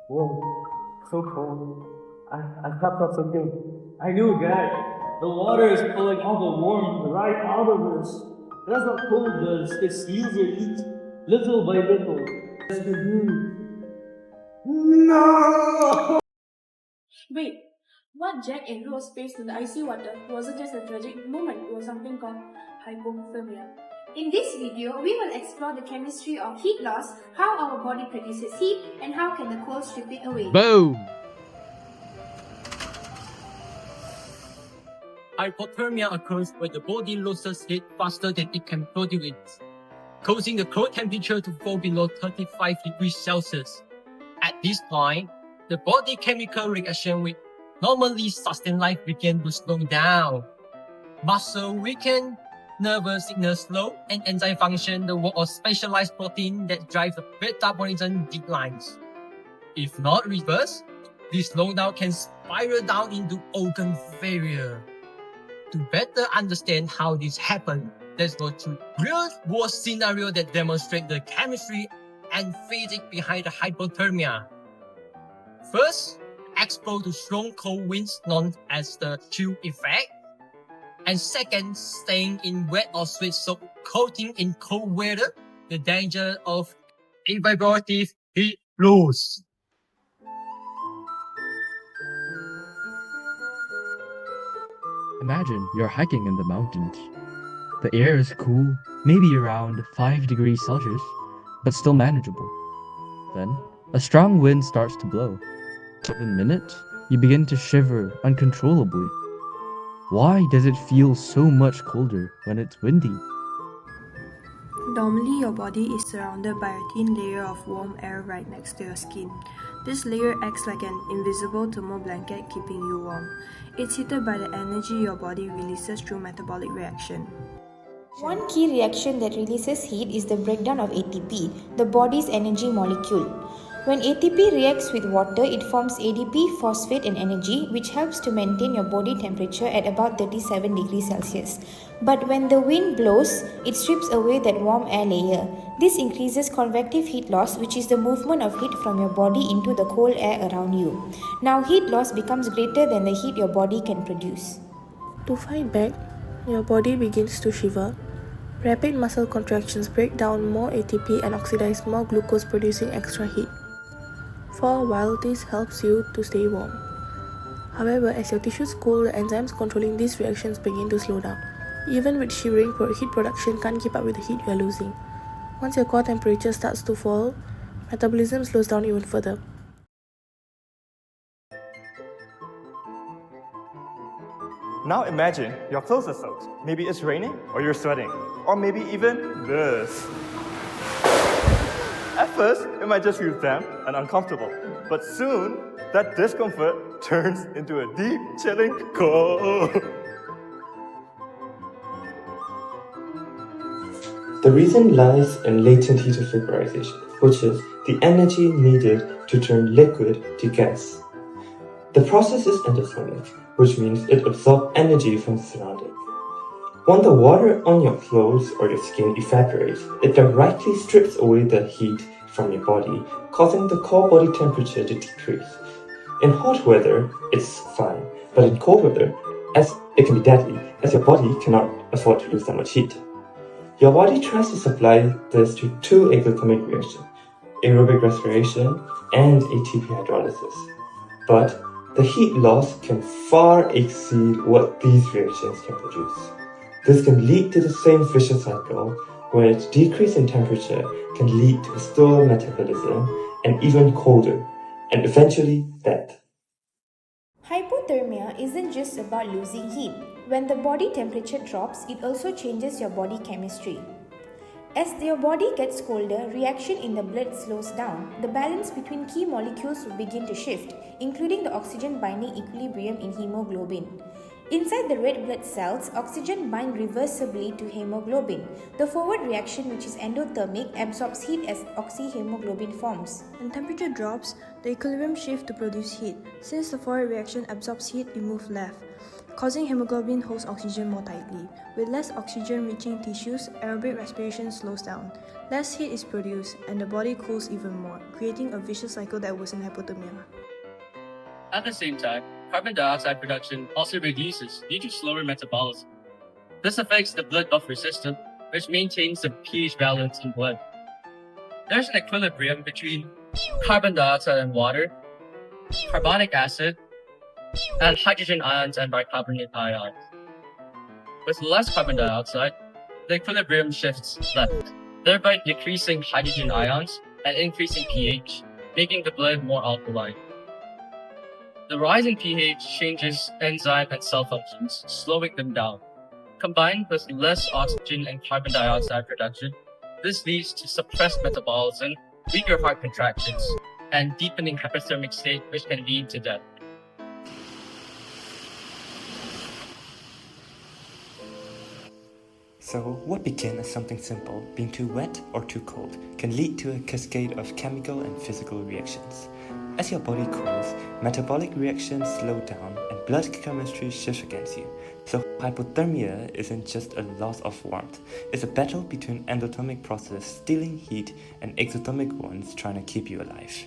Whoa, so cold. I stepped up something. I knew that. The water is pulling all the warmth right out of us. That's what cold does. It seals your heat little by little. That's the view. No! Wait, what Jack and Rose faced in the icy water wasn't just a tragic moment, it was something called hypothermia. In this video, we will explore the chemistry of heat loss, how our body produces heat, and how can the cold strip it away. Boom! Hypothermia occurs when the body loses heat faster than it can produce it, causing the core temperature to fall below 35 degrees Celsius. At this point, the body chemical reaction which normally sustain life begin to slow down. Muscle weaken, nervous signals slow, and enzyme function, the work of specialized protein that drives the metabolism declines. If not reversed, this slowdown can spiral down into organ failure. To better understand how this happens, let's go through real-world scenario that demonstrate the chemistry and physics behind the hypothermia. First, exposed to strong cold winds known as the chill effect. And second, staying in wet or sweat-soaked coating in cold weather, the danger of evaporative heat loss. Imagine you're hiking in the mountains. The air is cool, maybe around 5 degrees Celsius, but still manageable. Then, a strong wind starts to blow. Within minutes, you begin to shiver uncontrollably. Why does it feel so much colder when it's windy? Normally, your body is surrounded by a thin layer of warm air right next to your skin. This layer acts like an invisible thermal blanket keeping you warm. It's heated by the energy your body releases through metabolic reaction. One key reaction that releases heat is the breakdown of ATP, the body's energy molecule. When ATP reacts with water, it forms ADP, phosphate and energy, which helps to maintain your body temperature at about 37 degrees Celsius. But when the wind blows, it strips away that warm air layer. This increases convective heat loss, which is the movement of heat from your body into the cold air around you. Now heat loss becomes greater than the heat your body can produce. To fight back, your body begins to shiver. Rapid muscle contractions break down more ATP and oxidize more glucose, producing extra heat. For a while, this helps you to stay warm. However, as your tissues cool, the enzymes controlling these reactions begin to slow down. Even with shivering, heat production can't keep up with the heat you are losing. Once your core temperature starts to fall, metabolism slows down even further. Now imagine your clothes are soaked. Maybe it's raining or you're sweating. Or maybe even this. At first, it might just feel damp and uncomfortable. But soon, that discomfort turns into a deep, chilling cold. The reason lies in latent heat of vaporization, which is the energy needed to turn liquid to gas. The process is endothermic, which means it absorbs energy from the surroundings. When the water on your clothes or your skin evaporates, it directly strips away the heat from your body, causing the core body temperature to decrease. In hot weather, it's fine, but in cold weather, it can be deadly, as your body cannot afford to lose that much heat. Your body tries to supply this through two exothermic reactions, aerobic respiration and ATP hydrolysis. But the heat loss can far exceed what these reactions can produce. This can lead to the same vicious cycle, where its decrease in temperature can lead to a slower metabolism and even colder, and eventually death. Hypothermia isn't just about losing heat. When the body temperature drops, it also changes your body chemistry. As your body gets colder, reaction in the blood slows down. The balance between key molecules will begin to shift, including the oxygen binding equilibrium in hemoglobin. Inside the red blood cells, oxygen binds reversibly to hemoglobin. The forward reaction, which is endothermic, absorbs heat as oxyhemoglobin forms. When temperature drops, the equilibrium shifts to produce heat. Since the forward reaction absorbs heat, we move left. causing hemoglobin holds oxygen more tightly. With less oxygen reaching tissues, aerobic respiration slows down. Less heat is produced, and the body cools even more, creating a vicious cycle that worsens hypothermia. At the same time, carbon dioxide production also reduces due to slower metabolism. This affects the blood buffer system, which maintains the pH balance in blood. There's an equilibrium between carbon dioxide and water, carbonic acid, and hydrogen ions and bicarbonate ions. With less carbon dioxide, the equilibrium shifts left, thereby decreasing hydrogen ions and increasing pH, making the blood more alkaline. The rise in pH changes enzyme and cell functions, slowing them down. Combined with less oxygen and carbon dioxide production, this leads to suppressed metabolism, weaker heart contractions, and deepening hypothermic state, which can lead to death. So, what began as something simple, being too wet or too cold, can lead to a cascade of chemical and physical reactions. As your body cools, metabolic reactions slow down and blood chemistry shifts against you. So hypothermia isn't just a loss of warmth, it's a battle between endothermic processes stealing heat and exothermic ones trying to keep you alive.